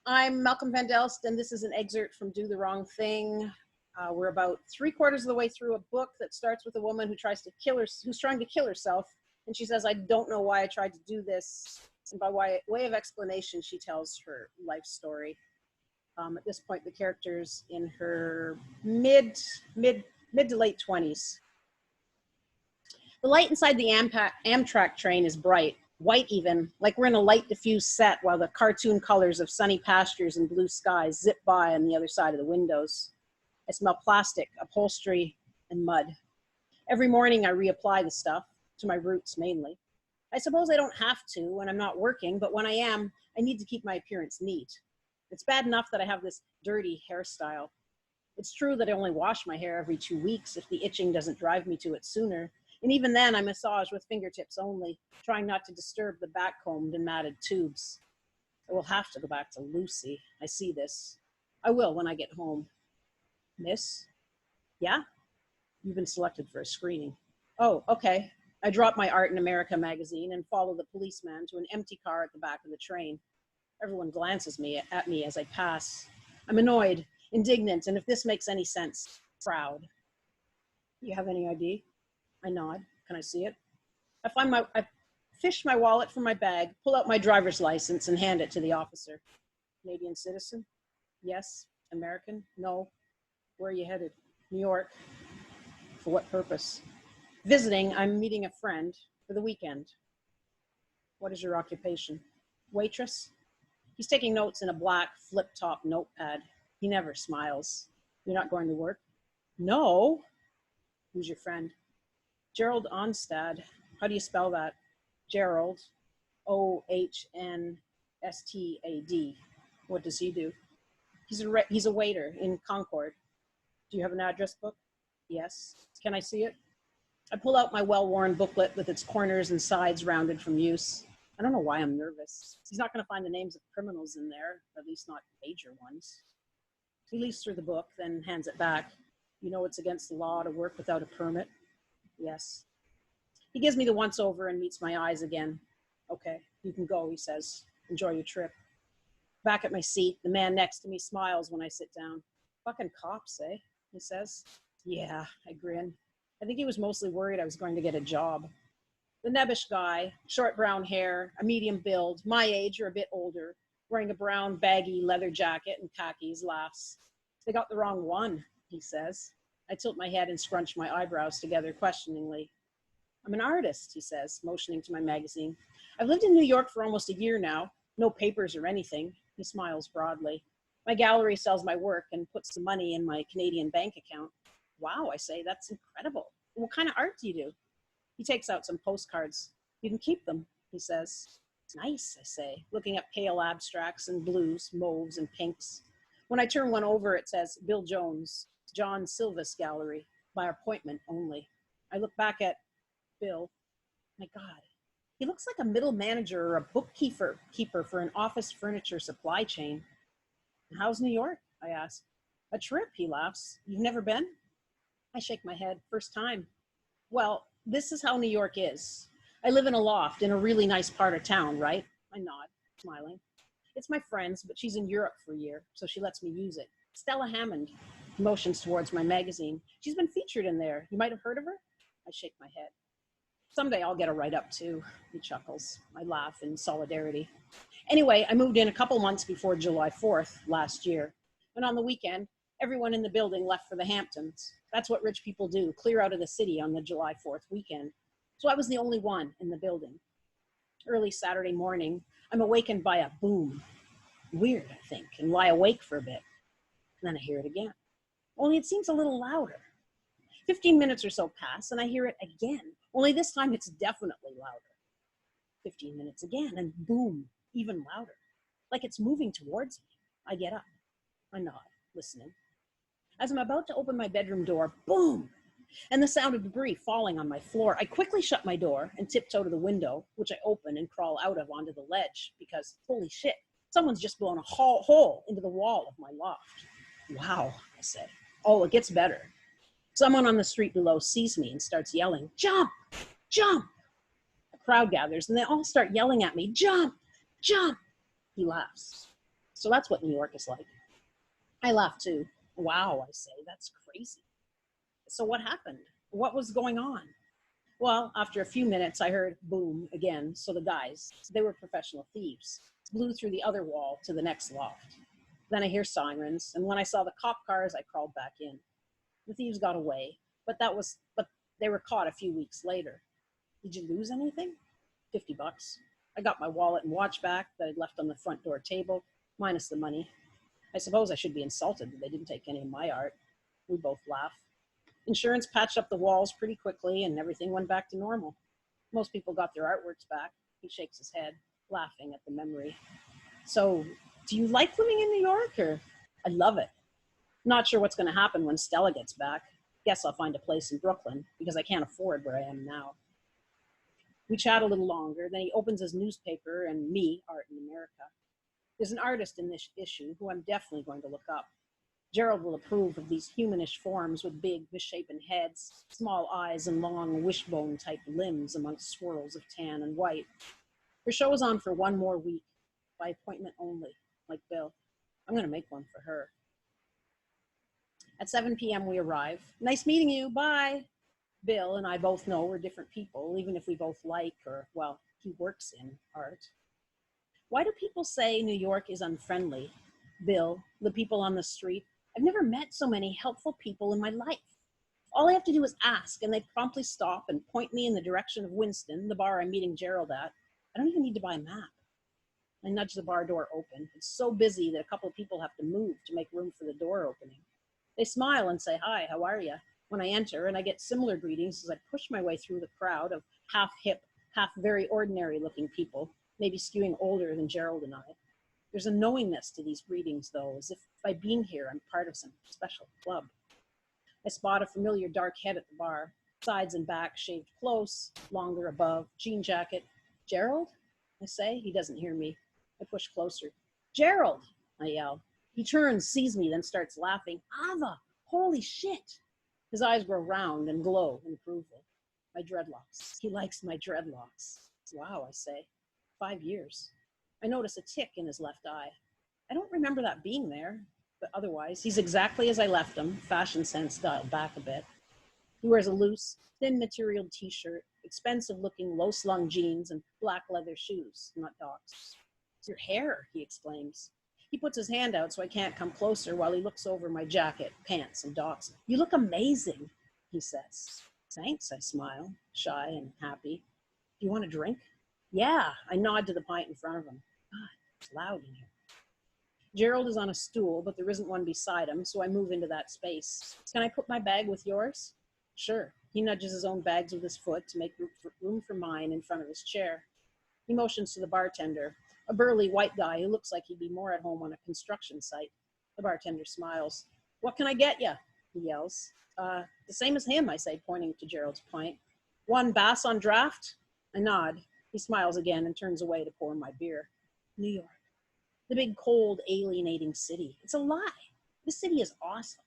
I'm Malcolm Van Delst, and this is an excerpt from Do the Wrong Thing. We're about 3/4 of the way through a book that starts with a woman who's trying to kill herself, and she says, "I don't know why I tried to do this." And by way of explanation, she tells her life story. At this point, the character's in her mid to late 20s. The light inside the Amtrak train is bright, white even, like we're in a light diffused set while the cartoon colors of sunny pastures and blue skies zip by on the other side of the windows. I smell plastic, upholstery, and mud. Every morning I reapply the stuff, to my roots mainly. I suppose I don't have to when I'm not working, but when I am, I need to keep my appearance neat. It's bad enough that I have this dirty hairstyle. It's true that I only wash my hair every 2 weeks if the itching doesn't drive me to it sooner. And even then, I massage with fingertips only, trying not to disturb the back-combed and matted tubes. I will have to go back to Lucy. I see this. I will when I get home. Miss? Yeah? You've been selected for a screening. Oh, okay. I drop my Art in America magazine and follow the policeman to an empty car at the back of the train. Everyone glances at me as I pass. I'm annoyed, indignant, and if this makes any sense, proud. You have any ID? I nod. Can I see it? I fish my wallet from my bag, pull out my driver's license, and hand it to the officer. Canadian citizen? Yes. American? No. Where are you headed? New York. For what purpose? Visiting. I'm meeting a friend for the weekend. What is your occupation? Waitress? He's taking notes in a black flip-top notepad. He never smiles. You're not going to work? No. Who's your friend? Gerald Onstad. How do you spell that? Gerald, Ohnstad. What does he do? He's a waiter in Concord. Do you have an address book? Yes. Can I see it? I pull out my well-worn booklet with its corners and sides rounded from use. I don't know why I'm nervous. He's not going to find the names of criminals in there, at least not major ones. He leafs through the book, then hands it back. You know it's against the law to work without a permit? Yes. He gives me the once-over and meets my eyes again. Okay, you can go, he says. Enjoy your trip. Back at my seat, the man next to me smiles when I sit down. Fucking cops, eh? He says. Yeah, I grin. I think he was mostly worried I was going to get a job. The nebbish guy, short brown hair, a medium build, my age or a bit older, wearing a brown baggy leather jacket and khakis, laughs. They got the wrong one, he says. I tilt my head and scrunch my eyebrows together questioningly. I'm an artist, he says, motioning to my magazine. I've lived in New York for almost a year now. No papers or anything. He smiles broadly. My gallery sells my work and puts the money in my Canadian bank account. Wow, I say, that's incredible. What kind of art do you do? He takes out some postcards. You can keep them, he says. It's nice, I say, looking at pale abstracts and blues, mauves, and pinks. When I turn one over, it says, Bill Jones, John Silvis Gallery, by appointment only. I look back at Bill. My God, he looks like a middle manager or a bookkeeper for an office furniture supply chain. How's New York? I ask. A trip, he laughs. You've never been? I shake my head. First time. Well, this is how New York is. I live in a loft in a really nice part of town, right? I nod, smiling. It's my friend's, but she's in Europe for a year, so she lets me use it. Stella Hammond motions towards my magazine. She's been featured in there. You might have heard of her? I shake my head. Someday I'll get a write-up too, he chuckles. I laugh in solidarity. Anyway, I moved in a couple months before July 4th last year. And on the weekend, everyone in the building left for the Hamptons. That's what rich people do, clear out of the city on the July 4th weekend. So I was the only one in the building. Early Saturday morning, I'm awakened by a boom. Weird, I think, and lie awake for a bit. And then I hear it again. Only it seems a little louder. 15 minutes or so pass, and I hear it again. Only this time it's definitely louder. 15 minutes again, and boom, even louder. Like it's moving towards me. I get up. I nod, listening. As I'm about to open my bedroom door, boom, and the sound of debris falling on my floor, I quickly shut my door and tiptoe to the window, which I open and crawl out of onto the ledge because, holy shit, someone's just blown a hole into the wall of my loft. Wow, I say. Oh, it gets better. Someone on the street below sees me and starts yelling, jump, jump. A crowd gathers and they all start yelling at me, jump, jump. He laughs. So that's what New York is like. I laugh too. Wow, I say, that's crazy. So what happened? What was going on? Well, after a few minutes, I heard boom again. So the guys, they were professional thieves, blew through the other wall to the next loft. Then I hear sirens, and when I saw the cop cars, I crawled back in. The thieves got away, but they were caught a few weeks later. Did you lose anything? $50. I got my wallet and watch back that I'd left on the front door table, minus the money. I suppose I should be insulted that they didn't take any of my art. We both laugh. Insurance patched up the walls pretty quickly and everything went back to normal. Most people got their artworks back. He shakes his head, laughing at the memory. So, do you like living in New York, or? I love it. Not sure what's going to happen when Stella gets back. Guess I'll find a place in Brooklyn because I can't afford where I am now. We chat a little longer, then he opens his newspaper and me, Art in America. There's an artist in this issue who I'm definitely going to look up. Gerald will approve of these humanish forms with big, misshapen heads, small eyes, and long wishbone-type limbs amongst swirls of tan and white. Her show is on for one more week, by appointment only, like Bill. I'm going to make one for her. At 7 p.m. we arrive. Nice meeting you, bye. Bill and I both know we're different people, even if we both like, or, well, he works in art. Why do people say New York is unfriendly? Bill, the people on the street. I've never met so many helpful people in my life. All I have to do is ask, and they promptly stop and point me in the direction of Winston, the bar I'm meeting Gerald at. I don't even need to buy a map. I nudge the bar door open. It's so busy that a couple of people have to move to make room for the door opening. They smile and say, hi, how are you? When I enter, and I get similar greetings as I push my way through the crowd of half hip, half very ordinary looking people, maybe skewing older than Gerald and I. There's a knowingness to these greetings, though, as if by being here, I'm part of some special club. I spot a familiar dark head at the bar, sides and back shaved close, longer above, jean jacket. Gerald? I say. He doesn't hear me. I push closer. Gerald! I yell. He turns, sees me, then starts laughing. Ava! Holy shit! His eyes grow round and glow in approval. My dreadlocks. He likes my dreadlocks. Wow, I say. 5 years. I notice a tick in his left eye. I don't remember that being there, but otherwise, he's exactly as I left him, fashion sense dialed back a bit. He wears a loose, thin material t-shirt, expensive-looking low-slung jeans, and black leather shoes, not Doc's. It's your hair, he exclaims. He puts his hand out so I can't come closer while he looks over my jacket, pants, and Doc's. You look amazing, he says. Thanks, I smile, shy and happy. Do you want a drink? Yeah, I nod to the pint in front of him. God, it's loud in here. Gerald is on a stool, but there isn't one beside him, so I move into that space. Can I put my bag with yours? Sure. He nudges his own bags with his foot to make room for mine in front of his chair. He motions to the bartender, a burly white guy who looks like he'd be more at home on a construction site. The bartender smiles. What can I get you? He yells. The same as him, I say, pointing to Gerald's pint. One Bass on draft? I nod. He smiles again and turns away to pour my beer. New York. The big, cold, alienating city. It's a lie. This city is awesome.